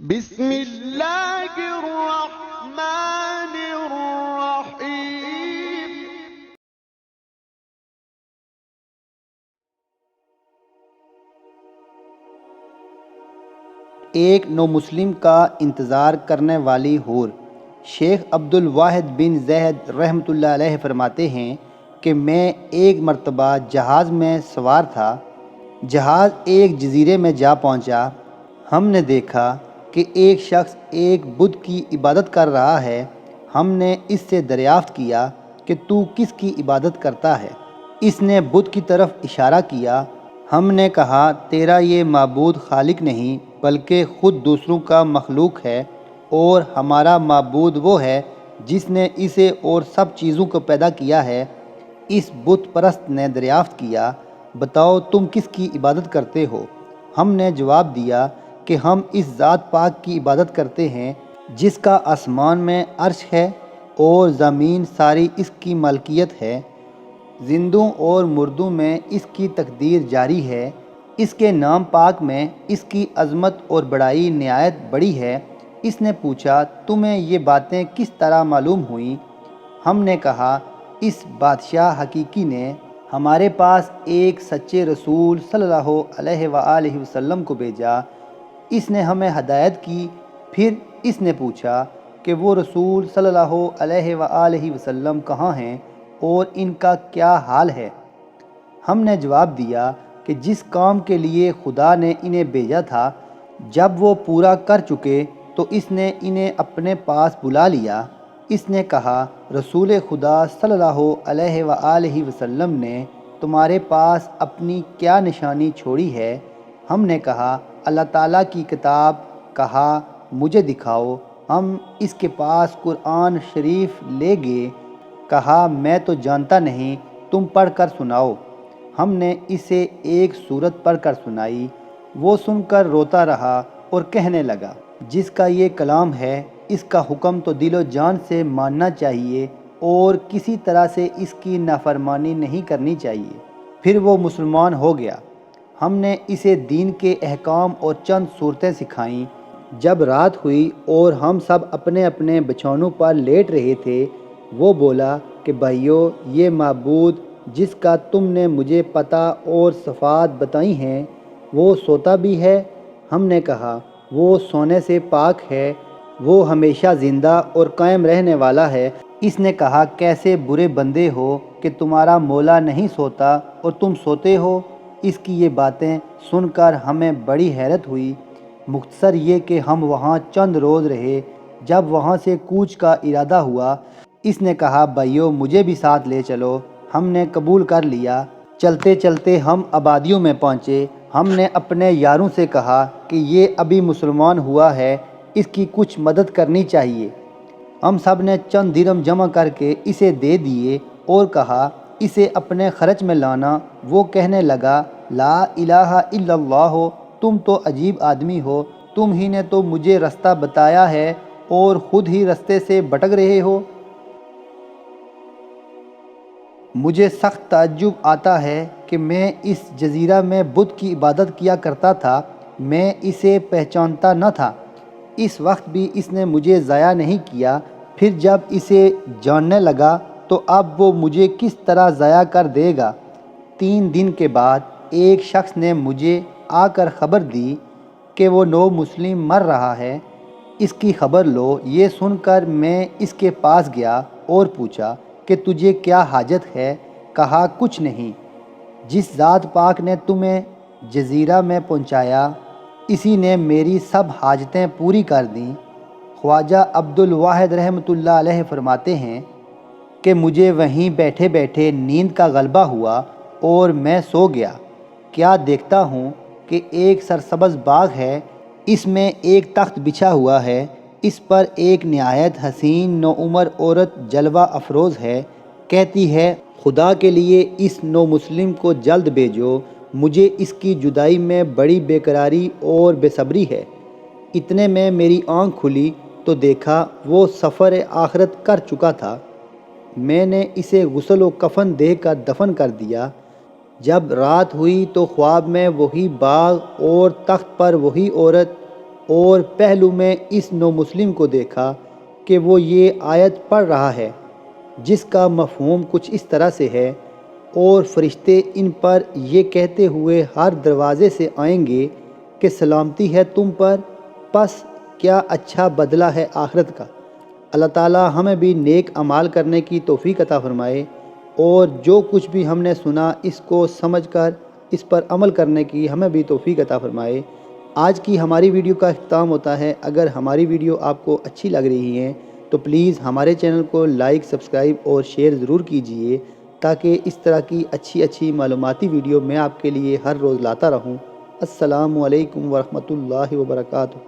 بسم اللہ الرحمن الرحیم۔ ایک نو مسلم کا انتظار کرنے والی حور۔ شیخ عبد الواحد بن زید رحمۃ اللہ علیہ فرماتے ہیں کہ میں ایک مرتبہ جہاز میں سوار تھا۔ جہاز ایک جزیرے میں جا پہنچا۔ ہم نے دیکھا کہ ایک شخص ایک بت کی عبادت کر رہا ہے۔ ہم نے اس سے دریافت کیا کہ تو کس کی عبادت کرتا ہے؟ اس نے بت کی طرف اشارہ کیا۔ ہم نے کہا تیرا یہ معبود خالق نہیں بلکہ خود دوسروں کا مخلوق ہے، اور ہمارا معبود وہ ہے جس نے اسے اور سب چیزوں کو پیدا کیا ہے۔ اس بت پرست نے دریافت کیا بتاؤ تم کس کی عبادت کرتے ہو؟ ہم نے جواب دیا کہ ہم اس ذات پاک کی عبادت کرتے ہیں جس کا آسمان میں عرش ہے اور زمین ساری اس کی ملکیت ہے، زندوں اور مردوں میں اس کی تقدیر جاری ہے، اس کے نام پاک میں اس کی عظمت اور بڑائی نہایت بڑی ہے۔ اس نے پوچھا تمہیں یہ باتیں کس طرح معلوم ہوئیں؟ ہم نے کہا اس بادشاہ حقیقی نے ہمارے پاس ایک سچے رسول صلی اللہ علیہ وآلہ وسلم کو بھیجا، اس نے ہمیں ہدایت کی۔ پھر اس نے پوچھا کہ وہ رسول صلی اللہ علیہ وآلہ وسلم کہاں ہیں اور ان کا کیا حال ہے؟ ہم نے جواب دیا کہ جس کام کے لیے خدا نے انہیں بھیجا تھا جب وہ پورا کر چکے تو اس نے انہیں اپنے پاس بلا لیا۔ اس نے کہا رسول خدا صلی اللہ علیہ وآلہ وسلم نے تمہارے پاس اپنی کیا نشانی چھوڑی ہے؟ ہم نے کہا اللہ تعالیٰ کی کتاب۔ کہا مجھے دکھاؤ۔ ہم اس کے پاس قرآن شریف لے گئے۔ کہا میں تو جانتا نہیں، تم پڑھ کر سناؤ۔ ہم نے اسے ایک سورت پڑھ کر سنائی۔ وہ سن کر روتا رہا اور کہنے لگا جس کا یہ کلام ہے اس کا حکم تو دل و جان سے ماننا چاہیے اور کسی طرح سے اس کی نافرمانی نہیں کرنی چاہیے۔ پھر وہ مسلمان ہو گیا۔ ہم نے اسے دین کے احکام اور چند صورتیں سکھائیں۔ جب رات ہوئی اور ہم سب اپنے اپنے بچھونوں پر لیٹ رہے تھے، وہ بولا کہ بھائیو یہ معبود جس کا تم نے مجھے پتہ اور صفات بتائی ہیں وہ سوتا بھی ہے؟ ہم نے کہا وہ سونے سے پاک ہے، وہ ہمیشہ زندہ اور قائم رہنے والا ہے۔ اس نے کہا کیسے برے بندے ہو کہ تمہارا مولا نہیں سوتا اور تم سوتے ہو؟ اس کی یہ باتیں سن کر ہمیں بڑی حیرت ہوئی۔ مختصر یہ کہ ہم وہاں چند روز رہے۔ جب وہاں سے کوچ کا ارادہ ہوا اس نے کہا بھائیو مجھے بھی ساتھ لے چلو۔ ہم نے قبول کر لیا۔ چلتے چلتے ہم آبادیوں میں پہنچے۔ ہم نے اپنے یاروں سے کہا کہ یہ ابھی مسلمان ہوا ہے، اس کی کچھ مدد کرنی چاہیے۔ ہم سب نے چند درہم جمع کر کے اسے دے دیے اور کہا اسے اپنے خرچ میں لانا۔ وہ کہنے لگا لا الہ الا اللہ، تم تو عجیب آدمی ہو، تم ہی نے تو مجھے رستہ بتایا ہے اور خود ہی رستے سے بھٹک رہے ہو۔ مجھے سخت تعجب آتا ہے کہ میں اس جزیرہ میں بت کی عبادت کیا کرتا تھا، میں اسے پہچانتا نہ تھا۔ اس وقت بھی اس نے مجھے ضائع نہیں کیا، پھر جب اسے جاننے لگا تو اب وہ مجھے کس طرح ضائع کر دے گا؟ 3 دن کے بعد ایک شخص نے مجھے آ کر خبر دی کہ وہ نو مسلم مر رہا ہے، اس کی خبر لو۔ یہ سن کر میں اس کے پاس گیا اور پوچھا کہ تجھے کیا حاجت ہے؟ کہا کچھ نہیں، جس ذات پاک نے تمہیں جزیرہ میں پہنچایا اسی نے میری سب حاجتیں پوری کر دیں۔ خواجہ عبد الواحد رحمۃ اللہ علیہ فرماتے ہیں کہ مجھے وہیں بیٹھے بیٹھے نیند کا غلبہ ہوا اور میں سو گیا۔ کیا دیکھتا ہوں کہ ایک سرسبز باغ ہے، اس میں ایک تخت بچھا ہوا ہے، اس پر ایک نہایت حسین نوعمر عورت جلوہ افروز ہے، کہتی ہے خدا کے لیے اس نو مسلم کو جلد بھیجو، مجھے اس کی جدائی میں بڑی بے قراری اور بے صبری ہے۔ اتنے میں میری آنکھ کھلی تو دیکھا وہ سفر آخرت کر چکا تھا۔ میں نے اسے غسل و کفن دے کر دفن کر دیا۔ جب رات ہوئی تو خواب میں وہی باغ اور تخت پر وہی عورت اور پہلو میں اس نو مسلم کو دیکھا کہ وہ یہ آیت پڑھ رہا ہے جس کا مفہوم کچھ اس طرح سے ہے، اور فرشتے ان پر یہ کہتے ہوئے ہر دروازے سے آئیں گے کہ سلامتی ہے تم پر، پس کیا اچھا بدلہ ہے آخرت کا۔ اللہ تعالی ہمیں بھی نیک اعمال کرنے کی توفیق عطا فرمائے، اور جو کچھ بھی ہم نے سنا اس کو سمجھ کر اس پر عمل کرنے کی ہمیں بھی توفیق عطا فرمائے۔ آج کی ہماری ویڈیو کا اختتام ہوتا ہے۔ اگر ہماری ویڈیو آپ کو اچھی لگ رہی ہیں تو پلیز ہمارے چینل کو لائک، سبسکرائب اور شیئر ضرور کیجئے، تاکہ اس طرح کی اچھی معلوماتی ویڈیو میں آپ کے لیے ہر روز لاتا رہوں۔ السلام علیکم ورحمۃ اللہ وبرکاتہ۔